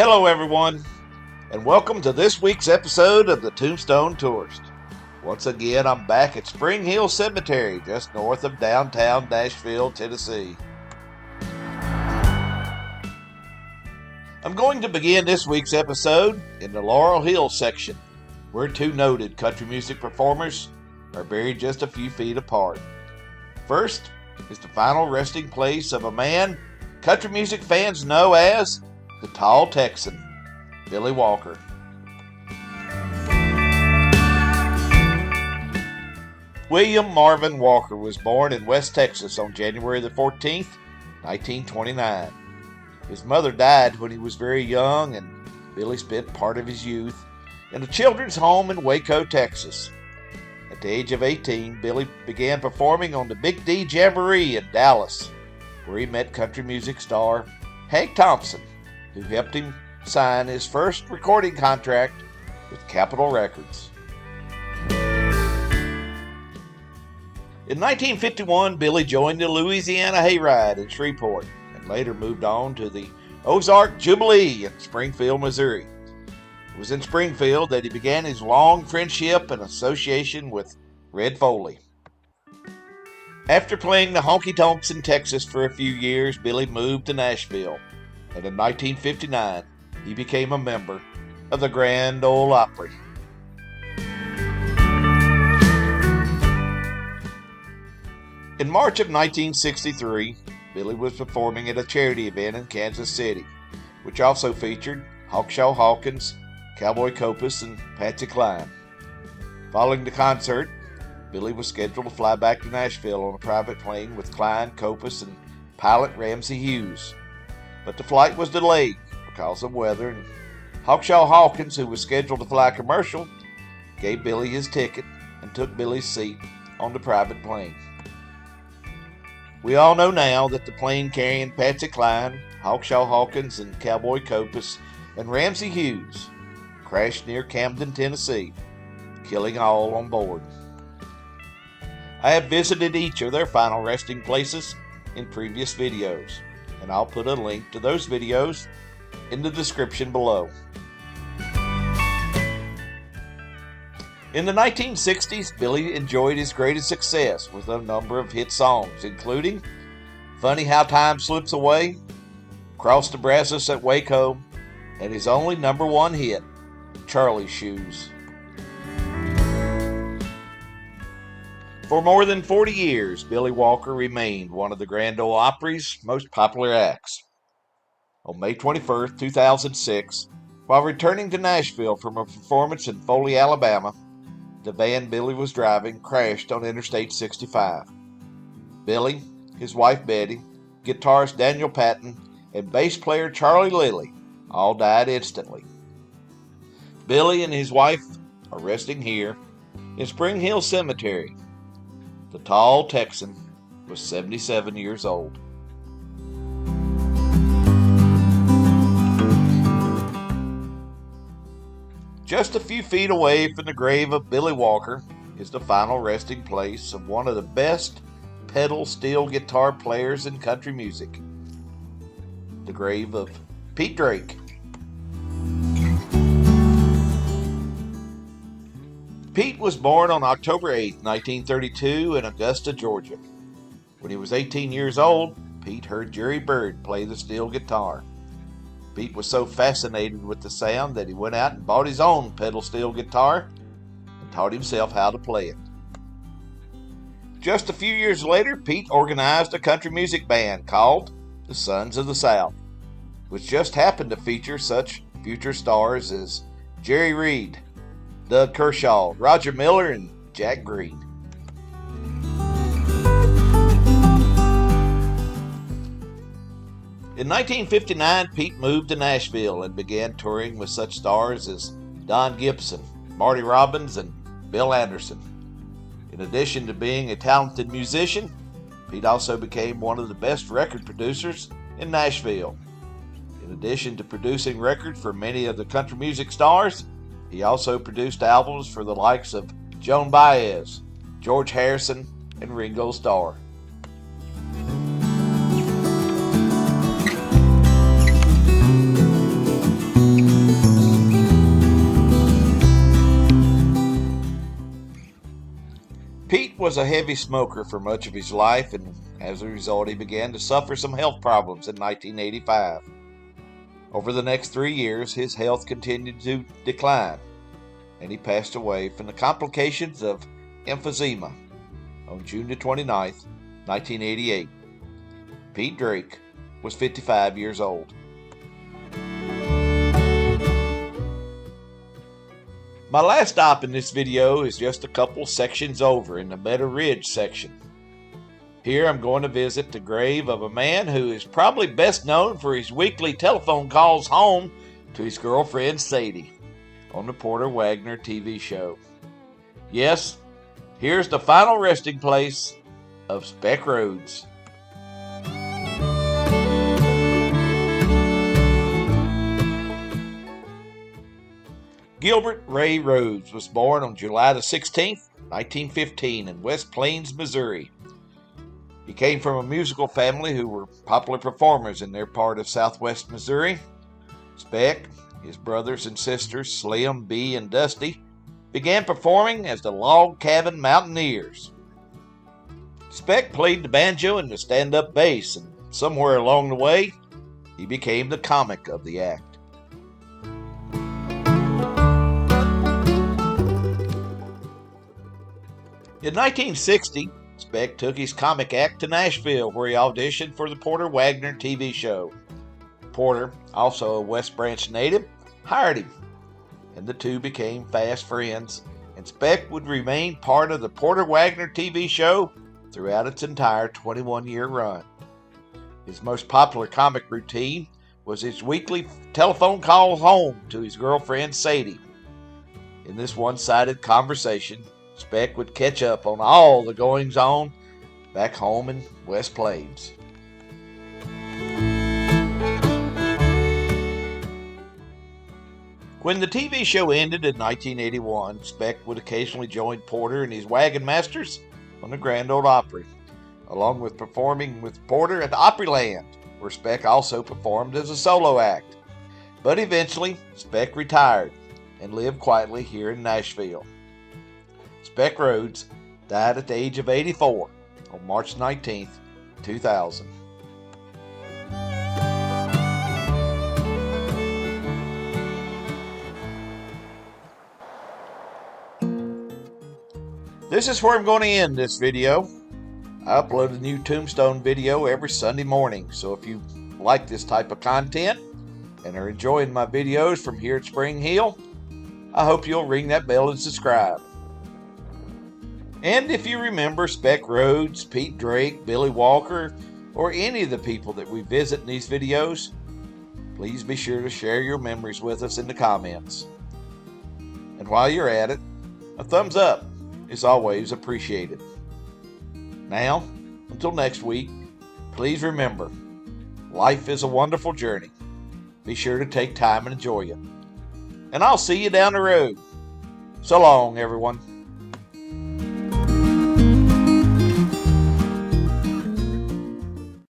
Hello everyone, and welcome to this week's episode of the Tombstone Tourist. Once again, I'm back at Spring Hill Cemetery, just north of downtown Nashville, Tennessee. I'm going to begin this week's episode in the Laurel Hill section, where two noted country music performers are buried just a few feet apart. First is the final resting place of a man country music fans know as the Tall Texan, Billy Walker. William Marvin Walker was born in West Texas on January the 14th, 1929. His mother died when he was very young, and Billy spent part of his youth in a children's home in Waco, Texas. At the age of 18, Billy began performing on the Big D Jamboree in Dallas, where he met country music star Hank Thompson, who helped him sign his first recording contract with Capitol Records. In 1951, Billy joined the Louisiana Hayride in Shreveport and later moved on to the Ozark Jubilee in Springfield, Missouri. It was in Springfield that he began his long friendship and association with Red Foley. After playing the honky tonks in Texas for a few years, Billy moved to Nashville, and in 1959, he became a member of the Grand Ole Opry. In March of 1963, Billy was performing at a charity event in Kansas City, which also featured HAWKSHAW, HAWKINS, COWBOY, COPAS, and PATSY, CLINE. Following the concert, Billy was scheduled to fly back to Nashville on a private plane with CLINE, COPAS, and pilot RAMSEY Hughes. But the flight was delayed because of weather, and HAWKSHAW Hawkins, who was scheduled to fly commercial, gave Billy his ticket and took Billy's seat on the private plane. We all know now that the plane carrying PATSY, CLINE, HAWKSHAW Hawkins, and COWBOY, COPAS, and RAMSEY Hughes crashed near Camden, Tennessee, killing all on board. I have visited each of their final resting places in previous videos, and I'll put a link to those videos in the description below. In the 1960s, Billy enjoyed his greatest success with a number of hit songs, including Funny How Time Slips Away, Cross the Brazos at Waco, and his only number one hit, Charlie's Shoes. For more than 40 years, Billy Walker remained one of the Grand Ole Opry's most popular acts. On May 21, 2006, while returning to Nashville from a performance in Foley, Alabama, the van Billy was driving crashed on Interstate 65. Billy, his wife Betty, guitarist Daniel Patton, and bass player Charlie Lilly all died instantly. Billy and his wife are resting here in Spring Hill Cemetery. The Tall Texan was 77 years old. Just a few feet away from the grave of Billy Walker is the final resting place of one of the best pedal steel guitar players in country music, the grave of Pete Drake. Pete was born on October 8, 1932 in Augusta, Georgia. When he was 18 years old, Pete heard Jerry Byrd play the steel guitar. Pete was so fascinated with the sound that he went out and bought his own pedal steel guitar and taught himself how to play it. Just a few years later, Pete organized a country music band called the Sons of the South, which just happened to feature such future stars as Jerry Reed, Doug Kershaw, Roger Miller, and Jack Green. In 1959, Pete moved to Nashville and began touring with such stars as Don Gibson, Marty Robbins, and Bill Anderson. In addition to being a talented musician, Pete also became one of the best record producers in Nashville. In addition to producing records for many of the country music stars, he also produced albums for the likes of Joan Baez, George Harrison, and Ringo Starr. Pete was a heavy smoker for much of his life, and as a result he began to suffer some health problems in 1985. Over the next 3 years, his health continued to decline, and he passed away from the complications of emphysema on June the 29th, 1988. Pete Drake was 55 years old. My last stop in this video is just a couple sections over in the Meadow Ridge section. Here I'm going to visit the grave of a man who is probably best known for his weekly telephone calls home to his girlfriend Sadie on the Porter Wagoner TV show. Yes, here's the final resting place of Speck Rhodes. Gilbert Ray Rhodes was born on July the 16th, 1915 in West Plains, Missouri. He came from a musical family who were popular performers in their part of southwest Missouri. Speck, his brothers and sisters Slim, Bee, and Dusty began performing as the Log Cabin Mountaineers. Speck played the banjo and the stand-up bass, and somewhere along the way, he became the comic of the act. In 1960, Speck took his comic act to Nashville, where he auditioned for the Porter Wagoner TV show. Porter, also a West Branch native, hired him, and the two became fast friends, and Speck would remain part of the Porter Wagoner TV show throughout its entire 21-year run. His most popular comic routine was his weekly telephone call home to his girlfriend Sadie. In this one-sided conversation, Speck would catch up on all the goings-on back home in West Plains. When the TV show ended in 1981, Speck would occasionally join Porter and his wagon masters on the Grand Ole Opry, along with performing with Porter at Opryland, where Speck also performed as a solo act. But eventually, Speck retired and lived quietly here in Nashville. Speck Rhodes died at the age of 84 on March 19, 2000. This is where I'm going to end this video. I upload a new tombstone video every Sunday morning, so if you like this type of content and are enjoying my videos from here at Spring Hill, I hope you'll ring that bell and subscribe. And if you remember Speck Rhodes, Pete Drake, Billy Walker, or any of the people that we visit in these videos, please be sure to share your memories with us in the comments. And while you're at it, a thumbs up is always appreciated. Now, until next week, please remember, life is a wonderful journey. Be sure to take time and enjoy it. And I'll see you down the road. So long, everyone.